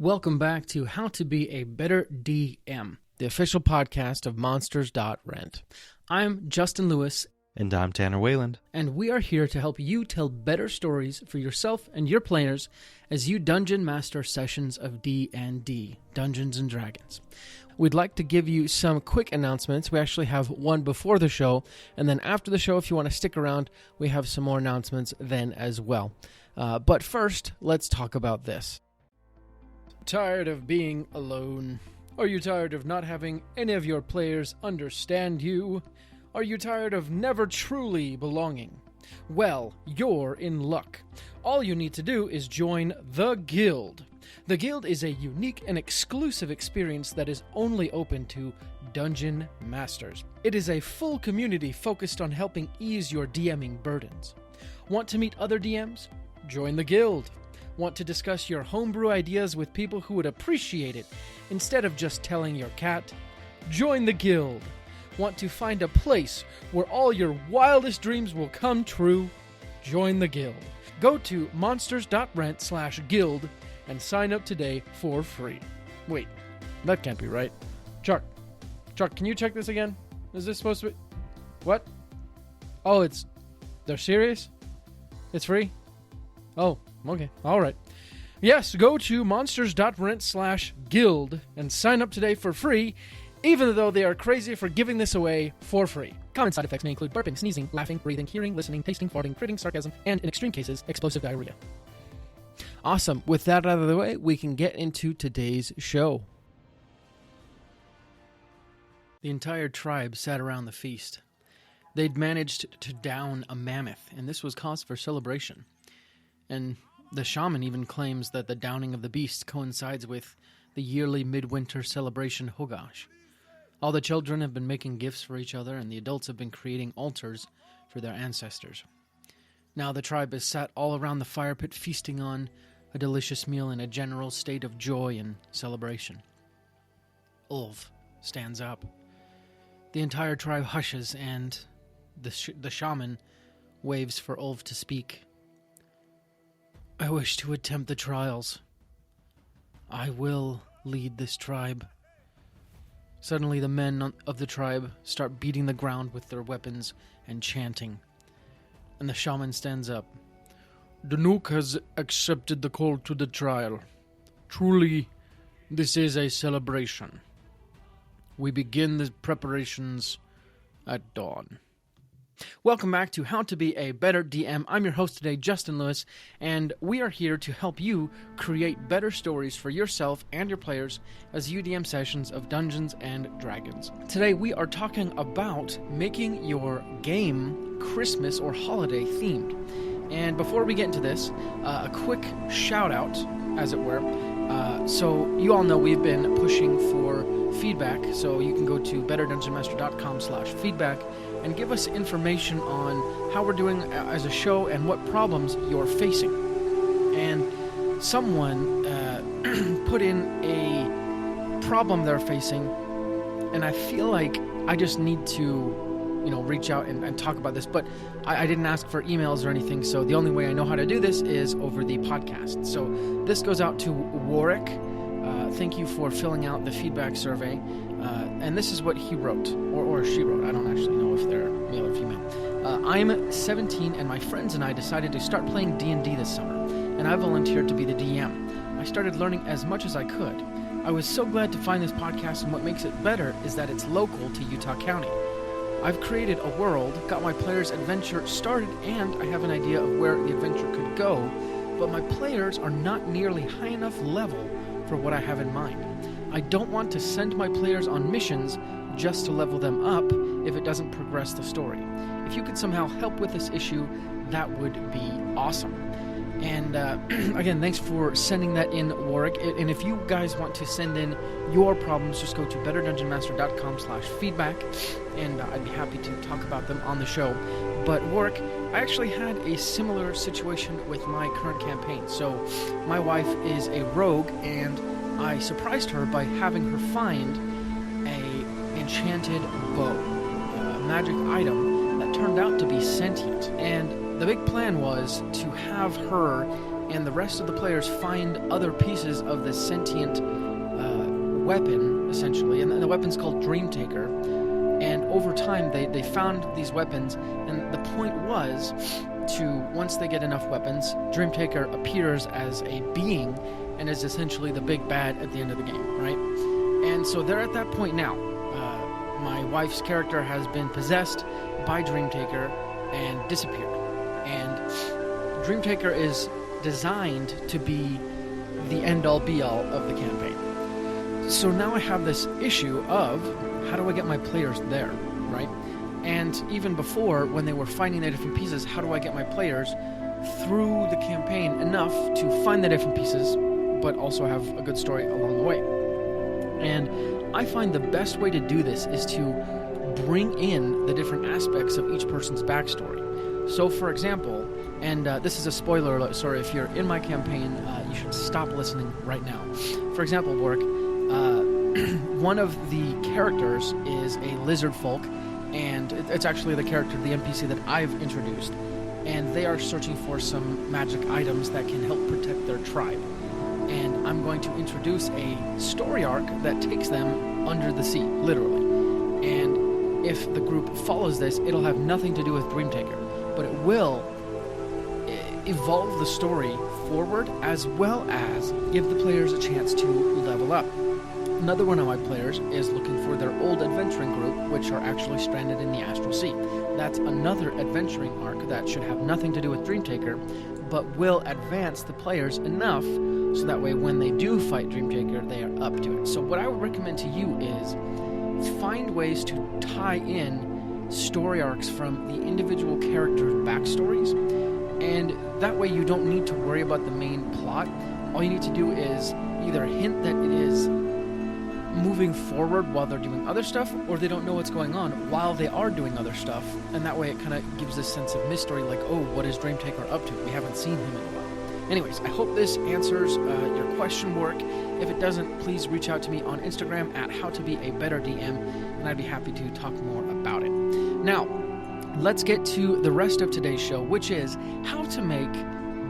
Welcome back to How to Be a Better DM, the official podcast of Monsters.rent. I'm Justin Lewis. And I'm Tanner Wayland. And we are here to help you tell better stories for yourself and your players as you dungeon master sessions of D&D, Dungeons & Dragons. We'd like to give you some quick announcements. We actually have one before the show, and then after the show, if you want to stick around, we have some more announcements then as well. But first, let's talk about this. Tired of being alone? Are you tired of not having any of your players understand you? Are you tired of never truly belonging? Well, you're in luck. All you need to do is join the Guild. The Guild is a unique and exclusive experience that is only open to Dungeon Masters. It is a full community focused on helping ease your DMing burdens. Want to meet other DMs? Join the Guild. Want to discuss your homebrew ideas with people who would appreciate it instead of just telling your cat? Join the Guild. Want to find a place where all your wildest dreams will come true? Join the Guild. Go to monsters.rent/guild and sign up today for free. Wait, that can't be right. Chuck, can you check this again? Is this supposed to be... What? Oh, they're serious? It's free? Oh, okay. All right. Yes, go to monsters.rent/guild and sign up today for free, even though they are crazy for giving this away for free. Common side effects may include burping, sneezing, laughing, breathing, hearing, listening, tasting, farting, critting, sarcasm, and in extreme cases, explosive diarrhea. Awesome. With that out of the way, we can get into today's show. The entire tribe sat around the feast. They'd managed to down a mammoth, and this was cause for celebration. And the shaman even claims that the downing of the beast coincides with the yearly Midwinter celebration Hogash. All the children have been making gifts for each other, and the adults have been creating altars for their ancestors. Now the tribe is sat all around the fire pit feasting on a delicious meal in a general state of joy and celebration. Ulf stands up. The entire tribe hushes, and the shaman waves for Ulf to speak. I wish to attempt the trials. I will lead this tribe. Suddenly the men of the tribe start beating the ground with their weapons and chanting. And the shaman stands up. Dnuk has accepted the call to the trial. Truly, this is a celebration. We begin the preparations at dawn. Welcome back to How to Be a Better DM. I'm your host today, Justin Lewis, and we are here to help you create better stories for yourself and your players as you DM sessions of Dungeons and Dragons. Today we are talking about making your game Christmas or holiday themed. And before we get into this, a quick shout out, as it were. So you all know we've been pushing for feedback, so you can go to betterdungeonmaster.com/feedback and give us information on how we're doing as a show and what problems you're facing. And someone put in a problem they're facing, and I feel like I just need to, reach out and talk about this, but I didn't ask for emails or anything, so the only way I know how to do this is over the podcast. So this goes out to Warrick. Thank you for filling out the feedback survey. And this is what he wrote, or she wrote. I don't actually know if they're male or female. I'm 17, and my friends and I decided to start playing D&D this summer, and I volunteered to be the DM. I started learning as much as I could. I was so glad to find this podcast, and what makes it better is that it's local to Utah County. I've created a world, got my players' adventure started, and I have an idea of where the adventure could go, but my players are not nearly high enough level for what I have in mind. I don't want to send my players on missions just to level them up if it doesn't progress the story. If you could somehow help with this issue, that would be awesome. And again, thanks for sending that in, Warrick. And if you guys want to send in your problems, just go to betterdungeonmaster.com/feedback, and I'd be happy to talk about them on the show. But Warrick, I actually had a similar situation with my current campaign. So my wife is a rogue, and I surprised her by having her find a enchanted bow, a magic item that turned out to be sentient. And the big plan was to have her and the rest of the players find other pieces of this sentient weapon, essentially, and the weapon's called Dream Taker. And over time, they found these weapons, and the point was to, once they get enough weapons, Dream Taker appears as a being and is essentially the big bad at the end of the game, right? And so they're at that point now. My wife's character has been possessed by Dream Taker and disappeared. And Dream Taker is designed to be the end-all be-all of the campaign. So now I have this issue of, how do I get my players there, right? And even before, when they were finding the different pieces, how do I get my players through the campaign enough to find the different pieces, but also have a good story along the way? And I find the best way to do this is to bring in the different aspects of each person's backstory. So, for example, and this is a spoiler alert, sorry, if you're in my campaign, you should stop listening right now. For example, Warrick, one of the characters is a lizard folk, and it's actually the character, the NPC that I've introduced, and they are searching for some magic items that can help protect their tribe. And I'm going to introduce a story arc that takes them under the sea, literally. And if the group follows this, it'll have nothing to do with Dream Taker, but it will evolve the story forward, as well as give the players a chance to level up. Another one of my players is looking for their old adventuring group, which are actually stranded in the Astral Sea. That's another adventuring arc that should have nothing to do with Dream Taker, but will advance the players enough so that way when they do fight Dream Taker, they are up to it. So what I would recommend to you is find ways to tie in story arcs from the individual characters' backstories, and that way you don't need to worry about the main plot. All you need to do is either hint that it is moving forward while they're doing other stuff, or they don't know what's going on while they are doing other stuff, and that way it kind of gives this sense of mystery, like, oh, what is Dream Taker up to? We haven't seen him in a while. Anyways, I hope this answers your question, Warrick. If it doesn't, please reach out to me on Instagram at howtobea-better-DM, and I'd be happy to talk more about it. Now, let's get to the rest of today's show, which is how to make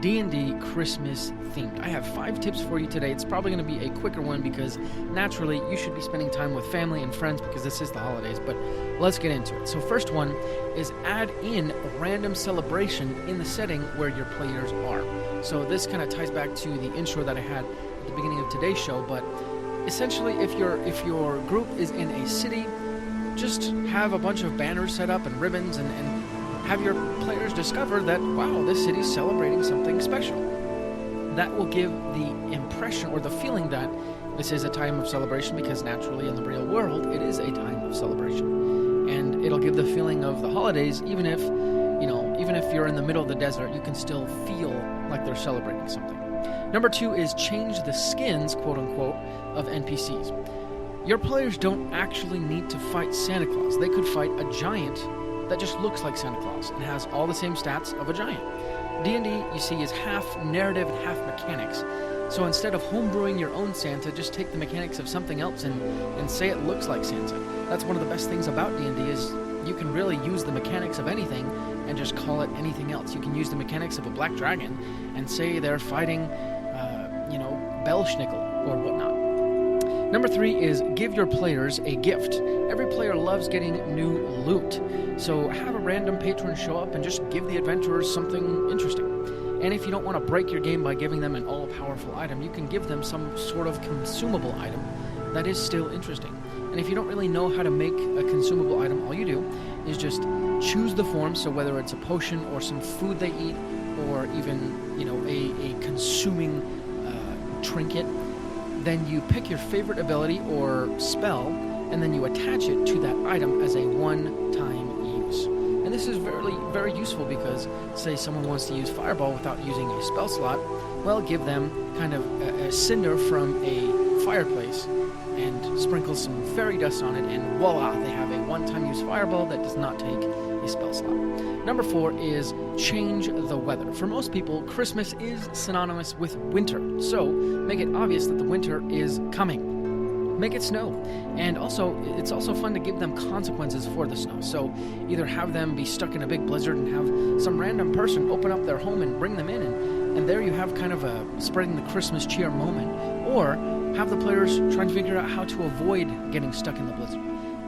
D&D Christmas themed. I have 5 tips for you today. It's probably going to be a quicker one because naturally you should be spending time with family and friends because this is the holidays, but let's get into it. So first one is add in a random celebration in the setting where your players are. So this kind of ties back to the intro that I had at the beginning of today's show, but essentially if your group is in a city, just have a bunch of banners set up and ribbons and have your players discover that, wow, this city's celebrating something special. That will give the impression or the feeling that this is a time of celebration, because naturally in the real world it is a time of celebration. And it'll give the feeling of the holidays, even if you're in the middle of the desert, you can still feel like they're celebrating something. Number 2 is change the skins, quote unquote, of NPCs. Your players don't actually need to fight Santa Claus. They could fight a giant that just looks like Santa Claus and has all the same stats of a giant. D&D, you see, is half narrative and half mechanics. So instead of homebrewing your own Santa, just take the mechanics of something else and say it looks like Santa. That's one of the best things about D&D is you can really use the mechanics of anything and just call it anything else. You can use the mechanics of a black dragon and say they're fighting, Belschnickel or whatnot. Number 3 is give your players a gift. Every player loves getting new loot. So have a random patron show up and just give the adventurers something interesting. And if you don't want to break your game by giving them an all-powerful item, you can give them some sort of consumable item that is still interesting. And if you don't really know how to make a consumable item, all you do is just choose the form, so whether it's a potion or some food they eat, or even, a consuming trinket, then you pick your favorite ability or spell, and then you attach it to that item as a one-time use. And this is very, very useful because, say someone wants to use Fireball without using a spell slot, well, give them kind of a cinder from a fireplace and sprinkle some fairy dust on it, and voila, they have a one-time use Fireball that does not take a spell slot. Number 4 is change the weather. For most people, Christmas is synonymous with winter, so make it obvious that the winter is coming. Make it snow. And also, it's also fun to give them consequences for the snow. So either have them be stuck in a big blizzard and have some random person open up their home and bring them in and And there you have kind of a spreading the Christmas cheer moment, or have the players trying to figure out how to avoid getting stuck in the blizzard.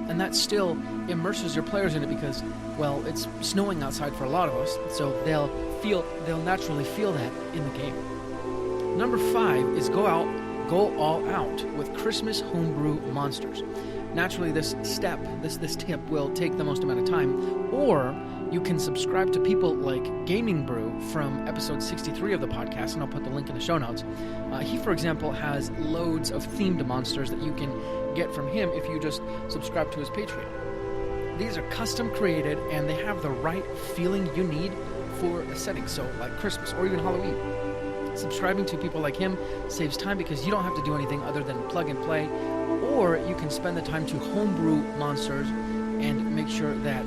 And that still immerses your players in it because, well, it's snowing outside for a lot of us, so they'll naturally feel that in the game. Number 5 is go all out with Christmas homebrew monsters. Naturally, this tip will take the most amount of time, or you can subscribe to people like Gaming Brew from episode 63 of the podcast, and I'll put the link in the show notes. He, for example, has loads of themed monsters that you can get from him if you just subscribe to his Patreon. These are custom created, and they have the right feeling you need for a setting, so like Christmas or even Halloween. Subscribing to people like him saves time because you don't have to do anything other than plug and play, or you can spend the time to homebrew monsters and make sure that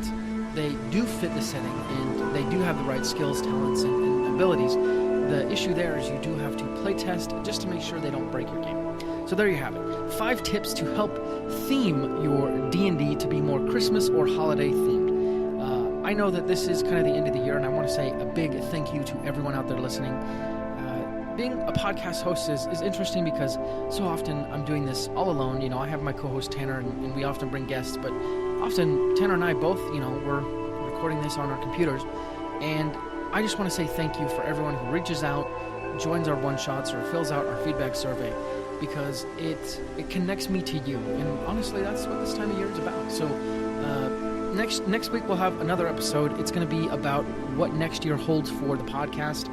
they do fit the setting and they do have the right skills, talents, and abilities. The issue there is you do have to play test just to make sure they don't break your game. So there you have it. 5 tips to help theme your D&D to be more Christmas or holiday themed. I know that this is kind of the end of the year, and I want to say a big thank you to everyone out there listening. Being a podcast host is interesting because so often I'm doing this all alone. You know, I have my co-host Tanner, and we often bring guests, but often Tanner and I both, we're recording this on our computers. And I just want to say thank you for everyone who reaches out, joins our one-shots, or fills out our feedback survey, because it connects me to you. And honestly, that's what this time of year is about. So next week we'll have another episode. It's going to be about what next year holds for the podcast.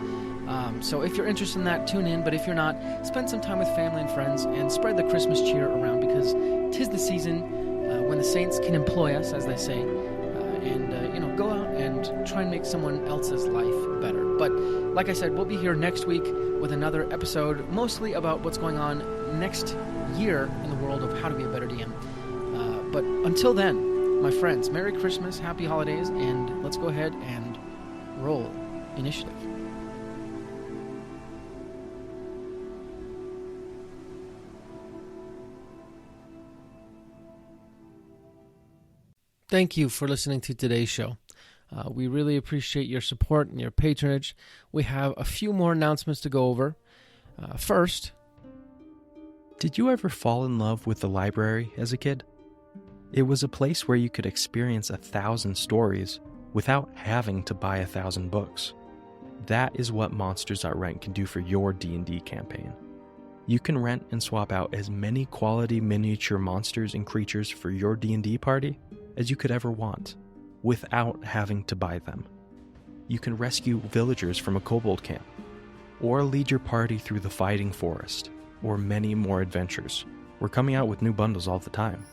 So if you're interested in that, tune in. But if you're not, spend some time with family and friends and spread the Christmas cheer around, because 'tis the season when the saints can employ us, as they say, and go out and try and make someone else's life better. But like I said, we'll be here next week with another episode, mostly about what's going on next year in the world of how to be a better DM. But until then, my friends, Merry Christmas, Happy Holidays, and let's go ahead and roll initiative. Thank you for listening to today's show. We really appreciate your support and your patronage. We have a few more announcements to go over. First, did you ever fall in love with the library as a kid? It was a place where you could experience 1,000 stories without having to buy 1,000 books. That is what Monsters.Rent can do for your D&D campaign. You can rent and swap out as many quality miniature monsters and creatures for your D&D party as you could ever want, without having to buy them. You can rescue villagers from a kobold camp, or lead your party through the fighting forest, or many more adventures. We're coming out with new bundles all the time.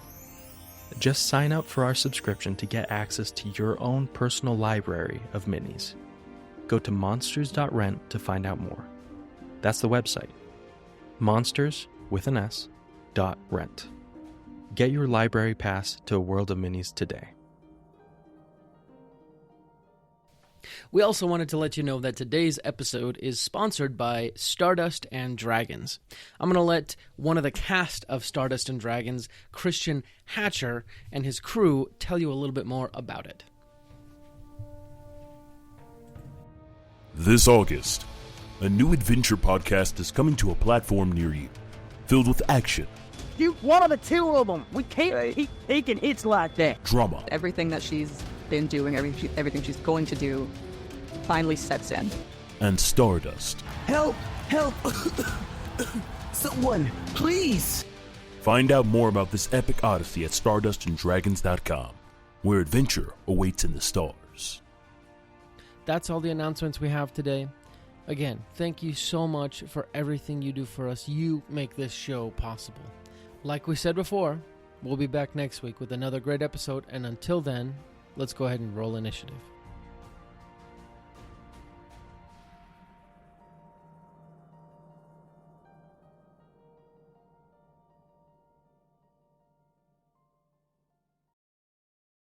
Just sign up for our subscription to get access to your own personal library of minis. Go to monsters.rent to find out more. That's the website. monsters.rent. Get your library pass to a world of minis today. We also wanted to let you know that today's episode is sponsored by Stardust and Dragons. I'm going to let one of the cast of Stardust and Dragons, Christian Hatcher, and his crew tell you a little bit more about it. This August, a new adventure podcast is coming to a platform near you, filled with action, You one of the two of them. We can't keep taking hits like that. drama, Everything that she's been doing, everything she's going to do, finally sets in. and stardust. Help! Help! Someone, please! Find out more about this epic odyssey at stardustanddragons.com, where adventure awaits in the stars. That's all the announcements we have today. Again, thank you so much for everything you do for us. You make this show possible. Like we said before, we'll be back next week with another great episode, and until then, let's go ahead and roll initiative.